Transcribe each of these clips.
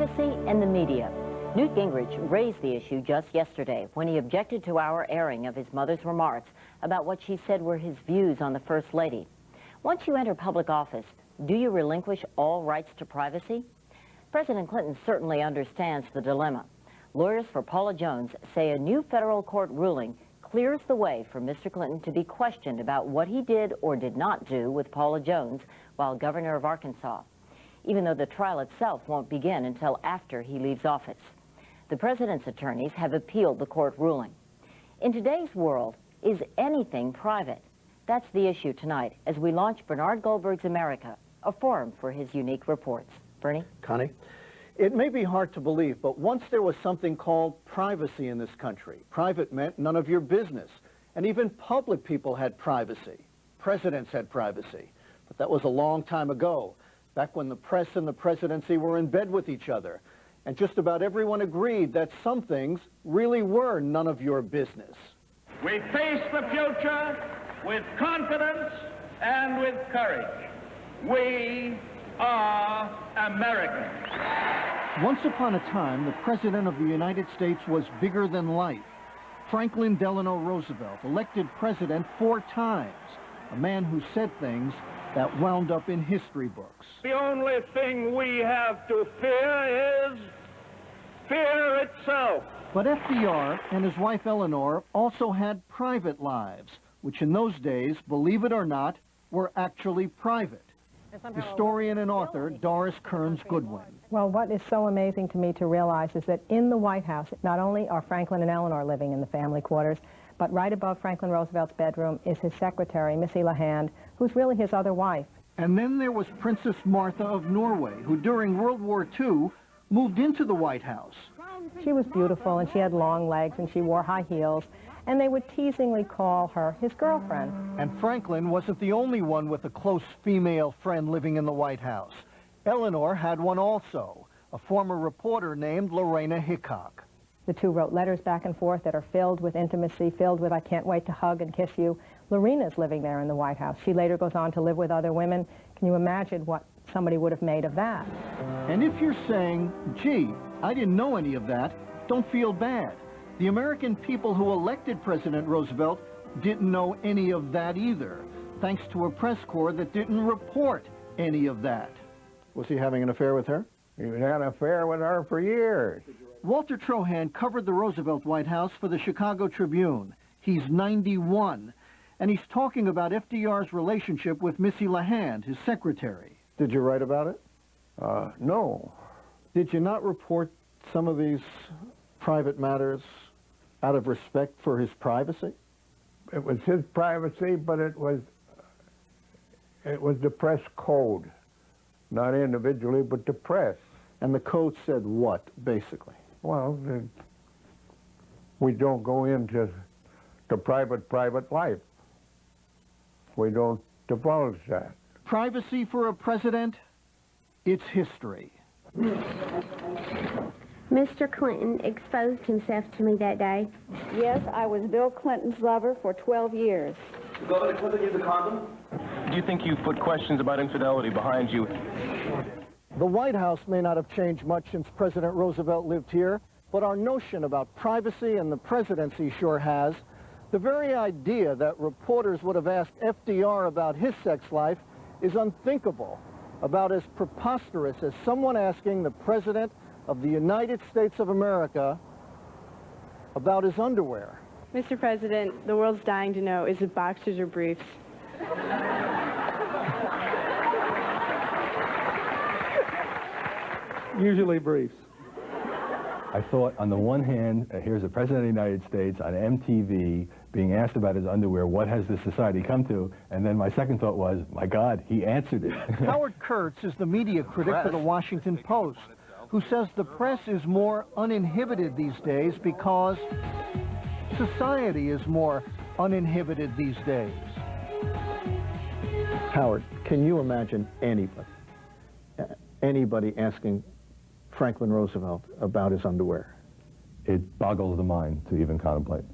privacy and the media. Newt Gingrich raised the issue just yesterday when he objected to our airing of his mother's remarks about what she said were his views on the First Lady. Once you enter public office, do you relinquish all rights to privacy? President Clinton certainly understands the dilemma. Lawyers for Paula Jones say a new federal court ruling clears the way for Mr. Clinton to be questioned about what he did or did not do with Paula Jones while governor of Arkansas, even though the trial itself won't begin until after he leaves office. The president's attorneys have appealed the court ruling. In today's world, is anything private? That's the issue tonight as we launch Bernard Goldberg's America, a forum for his unique reports. Bernie? Connie? It may be hard to believe, but once there was something called privacy in this country. Private meant none of your business. And even public people had privacy. Presidents had privacy. But that was a long time ago, back when the press and the presidency were in bed with each other. And just about everyone agreed that some things really were none of your business. We face the future with confidence and with courage. We are Americans. Once upon a time, the President of the United States was bigger than life. Franklin Delano Roosevelt, elected president 4 times, a man who said things that wound up in history books. The only thing we have to fear is fear itself. But FDR and his wife Eleanor also had private lives, which in those days, believe it or not, were actually private. Historian and author Doris Kearns Goodwin. Well, what is so amazing to me to realize is that in the White House, not only are Franklin and Eleanor living in the family quarters, but right above Franklin Roosevelt's bedroom is his secretary, Missy LeHand, who's really his other wife. And then there was Princess Martha of Norway, who during World War II moved into the White House. She was beautiful, and she had long legs, and she wore high heels, and they would teasingly call her his girlfriend. And Franklin wasn't the only one with a close female friend living in the White House. Eleanor had one also, a former reporter named Lorena Hickok. The two wrote letters back and forth that are filled with intimacy, filled with, "I can't wait to hug and kiss you." Lorena's living there in the White House. She later goes on to live with other women. Can you imagine what somebody would have made of that? And if you're saying, gee, I didn't know any of that, don't feel bad. The American people who elected President Roosevelt didn't know any of that either, thanks to a press corps that didn't report any of that. Was he having an affair with her? He had an affair with her for years. Walter Trohan covered the Roosevelt White House for the Chicago Tribune. He's 91, and he's talking about FDR's relationship with Missy LeHand, his secretary. Did you write about it? No. Did you not report some of these private matters out of respect for his privacy? It was his privacy, but it was the press code. Not individually, but the press. And the code said what, basically? Well, we don't go into the private life. We don't divulge that. Privacy for a president? It's history. Mr. Clinton exposed himself to me that day. Yes, I was Bill Clinton's lover for 12 years. Governor Clinton use a condom? Do you think you've put questions about infidelity behind you? The White House may not have changed much since President Roosevelt lived here, but our notion about privacy and the presidency sure has. The very idea that reporters would have asked FDR about his sex life is unthinkable, about as preposterous as someone asking the President of the United States of America about his underwear. Mr. President, the world's dying to know, is it boxers or briefs? Usually briefs. I thought, on the one hand, here's the President of the United States on MTV being asked about his underwear, what has this society come to? And then my second thought was, my God, he answered it. Howard Kurtz is the media critic for the Washington Post, who says the press is more uninhibited these days because society is more uninhibited these days. Howard, can you imagine anybody asking Franklin Roosevelt about his underwear? It boggles the mind to even contemplate.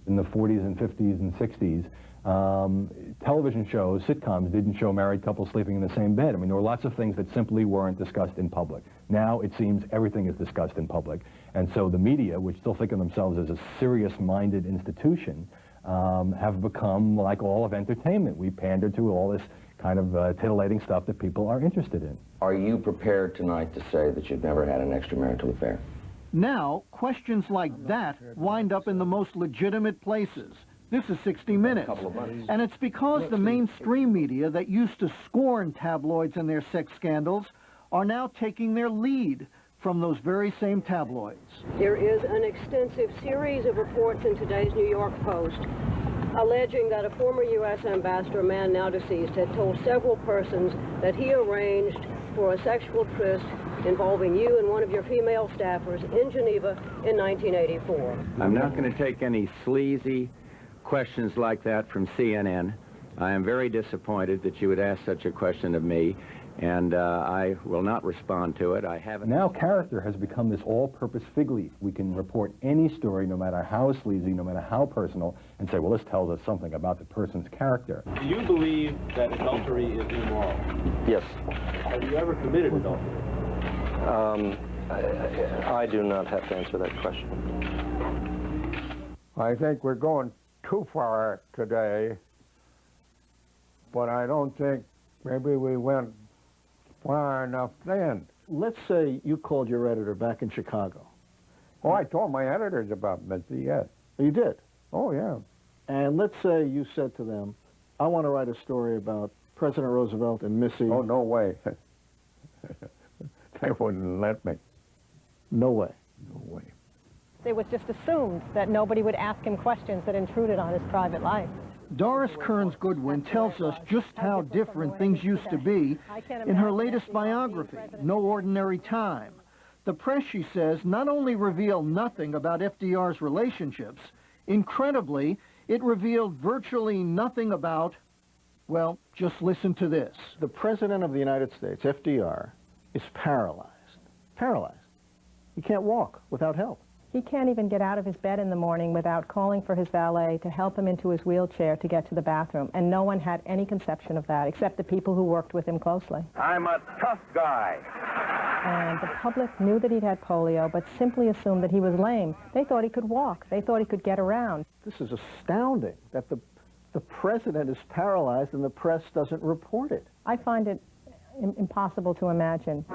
In the 40s and 50s and 60s, Television shows, sitcoms, didn't show married couples sleeping in the same bed. I mean, there were lots of things that simply weren't discussed in public. Now it seems everything is discussed in public. And so the media, which still think of themselves as a serious-minded institution, have become like all of entertainment. We pander to all this kind of titillating stuff that people are interested in. Are you prepared tonight to say that you've never had an extramarital affair? Now, questions like that wind up in the most legitimate places. This is 60 Minutes. And it's because the mainstream media that used to scorn tabloids and their sex scandals are now taking their lead from those very same tabloids. There is an extensive series of reports in today's New York Post alleging that a former U.S. ambassador, a man now deceased, had told several persons that he arranged for a sexual tryst involving you and one of your female staffers in Geneva in 1984. I'm not going to take any sleazy questions like that from CNN. I am very disappointed that you would ask such a question of me, and I will not respond to it. I haven't. Now character has become this all-purpose fig leaf. We can report any story, no matter how sleazy, no matter how personal, and say, well, this tells us something about the person's character. Do you believe that adultery is immoral? Yes. Have you ever committed adultery? I do not have to answer that question. I think we're going too far today, but I don't think maybe we went far enough then. Let's say you called your editor back in Chicago. Oh, I told my editors about Missy, yes. You did? Oh, yeah. And let's say you said to them, I want to write a story about President Roosevelt and Missy. Oh, no way. They wouldn't let me. No way. No way. It was just assumed that nobody would ask him questions that intruded on his private life. Doris Kearns Goodwin tells us just how different things used to be in her latest biography, No Ordinary Time. The press, she says, not only revealed nothing about FDR's relationships, incredibly, it revealed virtually nothing about, well, just listen to this. The President of the United States, FDR, is paralyzed. Paralyzed. He can't walk without help. He can't even get out of his bed in the morning without calling for his valet to help him into his wheelchair to get to the bathroom. And no one had any conception of that, except the people who worked with him closely. I'm a tough guy. And the public knew that he'd had polio, but simply assumed that he was lame. They thought he could walk. They thought he could get around. This is astounding that the president is paralyzed and the press doesn't report it. I find it impossible to imagine.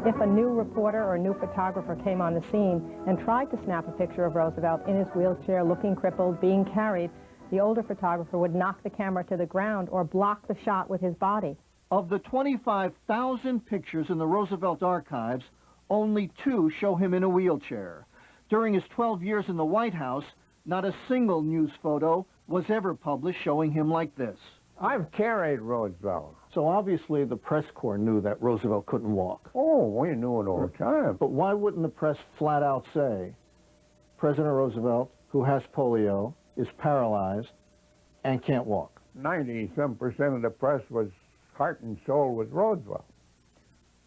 If a new reporter or a new photographer came on the scene and tried to snap a picture of Roosevelt in his wheelchair, looking crippled, being carried, the older photographer would knock the camera to the ground or block the shot with his body. Of the 25,000 pictures in the Roosevelt archives, only 2 show him in a wheelchair. During his 12 years in the White House, not a single news photo was ever published showing him like this. I've carried Roosevelt. So obviously the press corps knew that Roosevelt couldn't walk. Oh, we knew it all the time. But why wouldn't the press flat out say, President Roosevelt, who has polio, is paralyzed and can't walk? 90-some% of the press was heart and soul with Roosevelt.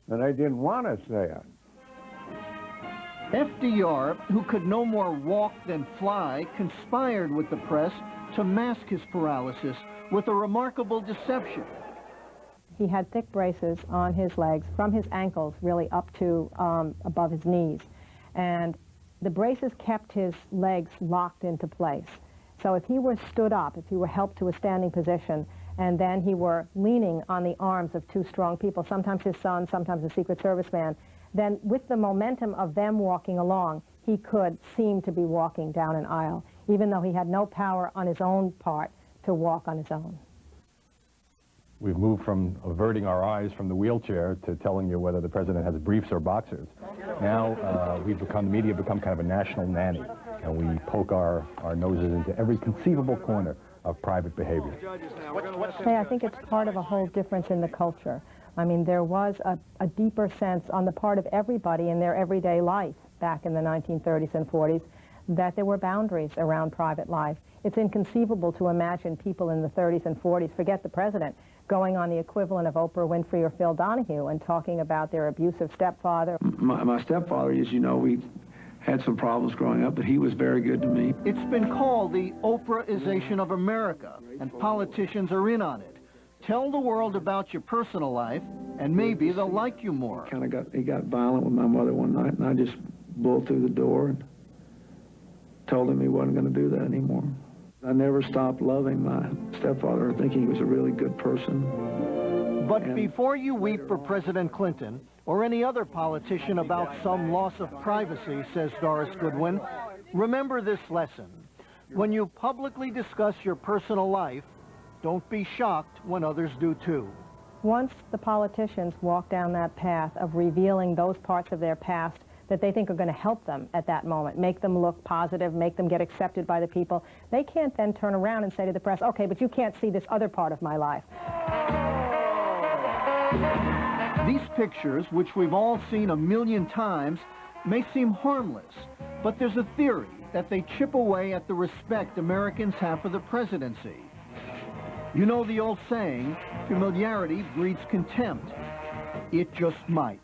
And they didn't want to say it. FDR, who could no more walk than fly, conspired with the press to mask his paralysis with a remarkable deception. He had thick braces on his legs from his ankles really up to above his knees. And the braces kept his legs locked into place. So if he were stood up, if he were helped to a standing position, and then he were leaning on the arms of 2 strong people, sometimes his son, sometimes a Secret Service man, then with the momentum of them walking along, he could seem to be walking down an aisle, even though he had no power on his own part to walk on his own. We've moved from averting our eyes from the wheelchair to telling you whether the president has briefs or boxers. Now the media become kind of a national nanny, and we poke our noses into every conceivable corner of private behavior. Hey, I think it's part of a whole difference in the culture. I mean, there was a deeper sense on the part of everybody in their everyday life back in the 1930s and 40s that there were boundaries around private life. It's inconceivable to imagine people in the 30s and 40s, forget the president, going on the equivalent of Oprah Winfrey or Phil Donahue and talking about their abusive stepfather. My stepfather, as you know, we had some problems growing up, but he was very good to me. It's been called the Oprahization of America, and politicians are in on it. Tell the world about your personal life, and maybe they'll like you more. He got violent with my mother one night, and I just blew through the door and told him he wasn't going to do that anymore. I never stopped loving my stepfather, thinking he was a really good person. But before you weep for President Clinton or any other politician about some loss of privacy, says Doris Goodwin, remember this lesson. When you publicly discuss your personal life, don't be shocked when others do too. Once the politicians walk down that path of revealing those parts of their past that they think are going to help them at that moment, make them look positive, make them get accepted by the people, they can't then turn around and say to the press, okay, but you can't see this other part of my life. These pictures, which we've all seen a million times, may seem harmless, but there's a theory that they chip away at the respect Americans have for the presidency. You know the old saying, familiarity breeds contempt. It just might.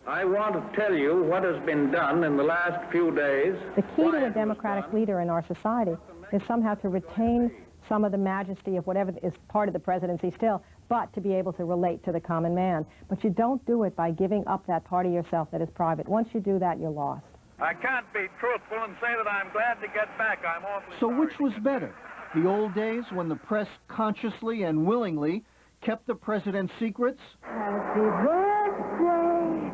I want to tell you what has been done in the last few days. The key to a democratic leader in our society is somehow to retain some of the majesty of whatever is part of the presidency still, but to be able to relate to the common man. But you don't do it by giving up that part of yourself that is private. Once you do that, you're lost. I can't be truthful and say that I'm glad to get back. I'm awfully So sorry. which was better? The old days when the press consciously and willingly kept the president's secrets? Happy birthday,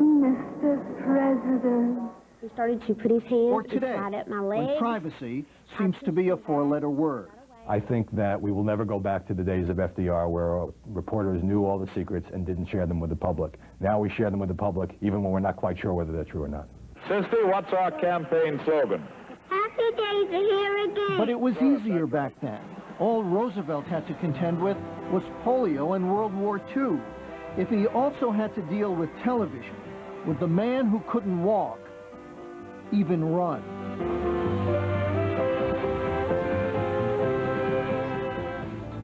Mr. President. He started to put his Or hand today, inside up my when leg. privacy seems to be a four-letter word. I think that we will never go back to the days of FDR where reporters knew all the secrets and didn't share them with the public. Now we share them with the public even when we're not quite sure whether they're true or not. Sister, what's our campaign slogan? Happy days are here again. But it was easier back then. All Roosevelt had to contend with was polio and World War II. If he also had to deal with television, with the man who couldn't walk, even run.